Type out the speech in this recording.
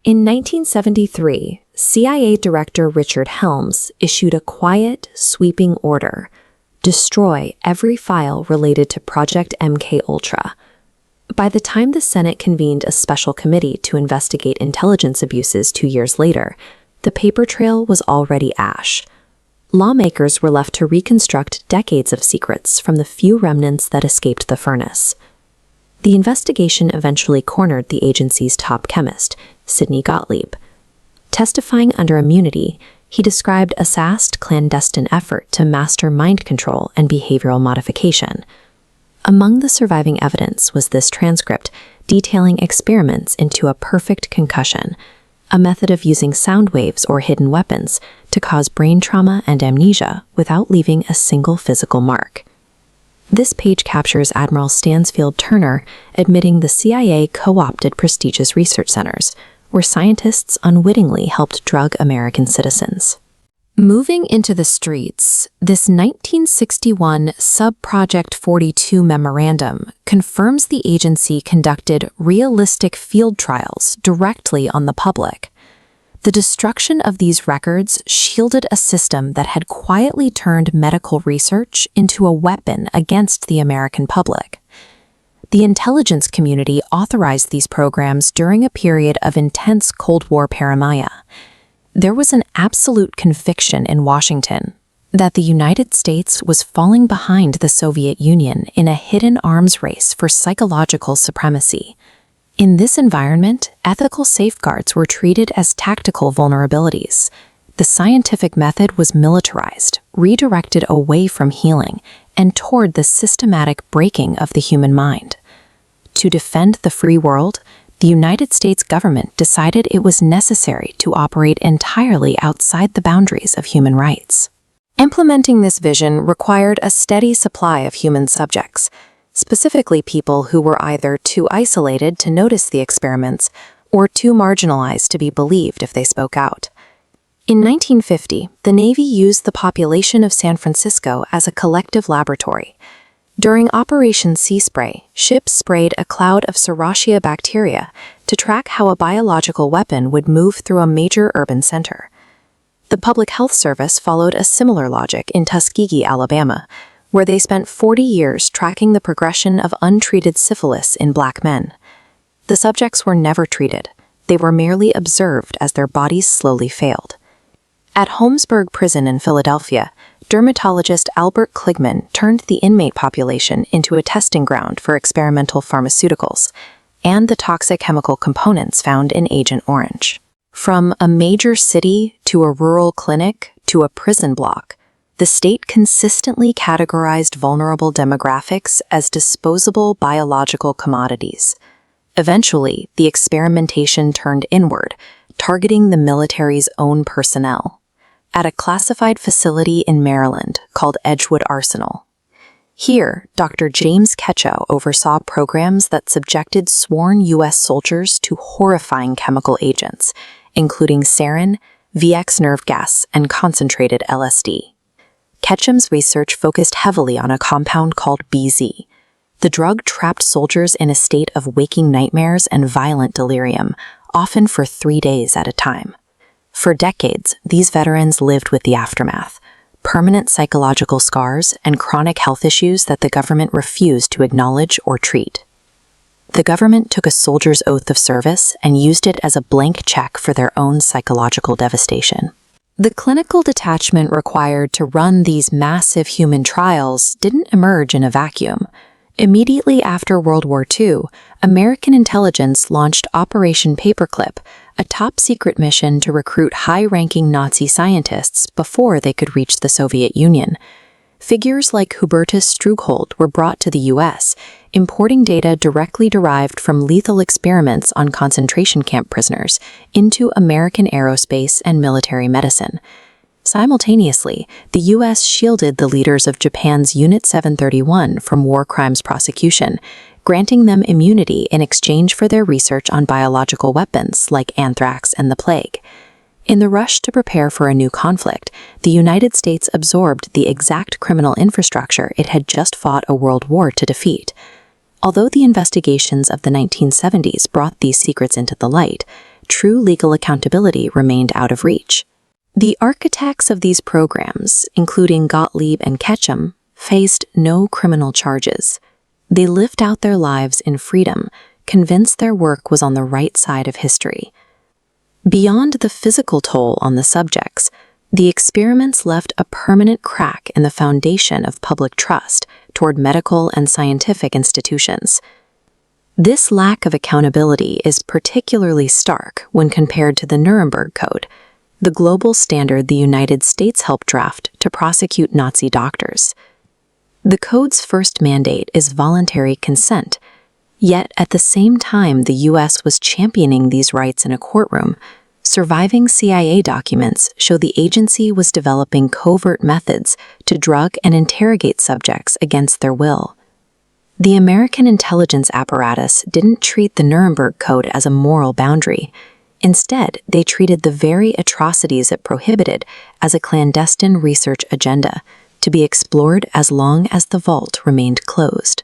In 1973, CIA Director Richard Helms issued a quiet, sweeping order: destroy every file related to Project MKULTRA. By the time the Senate convened a special committee to investigate intelligence abuses 2 years later, the paper trail was already ash. Lawmakers were left to reconstruct decades of secrets from the few remnants that escaped the furnace. The investigation eventually cornered the agency's top chemist, Sidney Gottlieb. Testifying under immunity, he described a vast clandestine effort to master mind control and behavioral modification. Among the surviving evidence was this transcript detailing experiments into a perfect concussion, a method of using sound waves or hidden weapons to cause brain trauma and amnesia without leaving a single physical mark. This page captures Admiral Stansfield Turner admitting the CIA co-opted prestigious research centers, where scientists unwittingly helped drug American citizens. Moving into the streets, this 1961 Sub-Project 42 memorandum confirms the agency conducted realistic field trials directly on the public. The destruction of these records shielded a system that had quietly turned medical research into a weapon against the American public. The intelligence community authorized these programs during a period of intense Cold War paranoia. There was an absolute conviction in Washington that the United States was falling behind the Soviet Union in a hidden arms race for psychological supremacy. In this environment, ethical safeguards were treated as tactical vulnerabilities. The scientific method was militarized, redirected away from healing, and toward the systematic breaking of the human mind. To defend the free world, the United States government decided it was necessary to operate entirely outside the boundaries of human rights. Implementing this vision required a steady supply of human subjects, specifically people who were either too isolated to notice the experiments or too marginalized to be believed if they spoke out. In 1950, the Navy used the population of San Francisco as a collective laboratory. During Operation Sea Spray, ships sprayed a cloud of Serratia bacteria to track how a biological weapon would move through a major urban center. The Public Health Service followed a similar logic in Tuskegee, Alabama, where they spent 40 years tracking the progression of untreated syphilis in black men. The subjects were never treated. They were merely observed as their bodies slowly failed. At Holmesburg Prison in Philadelphia, dermatologist Albert Kligman turned the inmate population into a testing ground for experimental pharmaceuticals and the toxic chemical components found in Agent Orange. From a major city to a rural clinic to a prison block, the state consistently categorized vulnerable demographics as disposable biological commodities. Eventually, the experimentation turned inward, targeting the military's own personnel. At a classified facility in Maryland called Edgewood Arsenal. Here, Dr. James Ketchow oversaw programs that subjected sworn U.S. soldiers to horrifying chemical agents, including sarin, VX nerve gas, and concentrated LSD. Ketchum's research focused heavily on a compound called BZ. The drug trapped soldiers in a state of waking nightmares and violent delirium, often for 3 days at a time. For decades, these veterans lived with the aftermath, permanent psychological scars and chronic health issues that the government refused to acknowledge or treat. The government took a soldier's oath of service and used it as a blank check for their own psychological devastation. The clinical detachment required to run these massive human trials didn't emerge in a vacuum. Immediately after World War II, American intelligence launched Operation Paperclip, a top-secret mission to recruit high-ranking Nazi scientists before they could reach the Soviet Union. Figures like Hubertus Strughold were brought to the U.S., importing data directly derived from lethal experiments on concentration camp prisoners into American aerospace and military medicine. Simultaneously, the U.S. shielded the leaders of Japan's Unit 731 from war crimes prosecution, granting them immunity in exchange for their research on biological weapons like anthrax and the plague. In the rush to prepare for a new conflict, the United States absorbed the exact criminal infrastructure it had just fought a world war to defeat. Although the investigations of the 1970s brought these secrets into the light, true legal accountability remained out of reach. The architects of these programs, including Gottlieb and Ketchum, faced no criminal charges. They lived out their lives in freedom, convinced their work was on the right side of history. Beyond the physical toll on the subjects, the experiments left a permanent crack in the foundation of public trust toward medical and scientific institutions. This lack of accountability is particularly stark when compared to the Nuremberg Code, the global standard the United States helped draft to prosecute Nazi doctors. The code's first mandate is voluntary consent, yet at the same time the U.S. was championing these rights in a courtroom, surviving CIA documents show the agency was developing covert methods to drug and interrogate subjects against their will. The American intelligence apparatus didn't treat the Nuremberg Code as a moral boundary. Instead, they treated the very atrocities it prohibited as a clandestine research agenda, to be explored as long as the vault remained closed.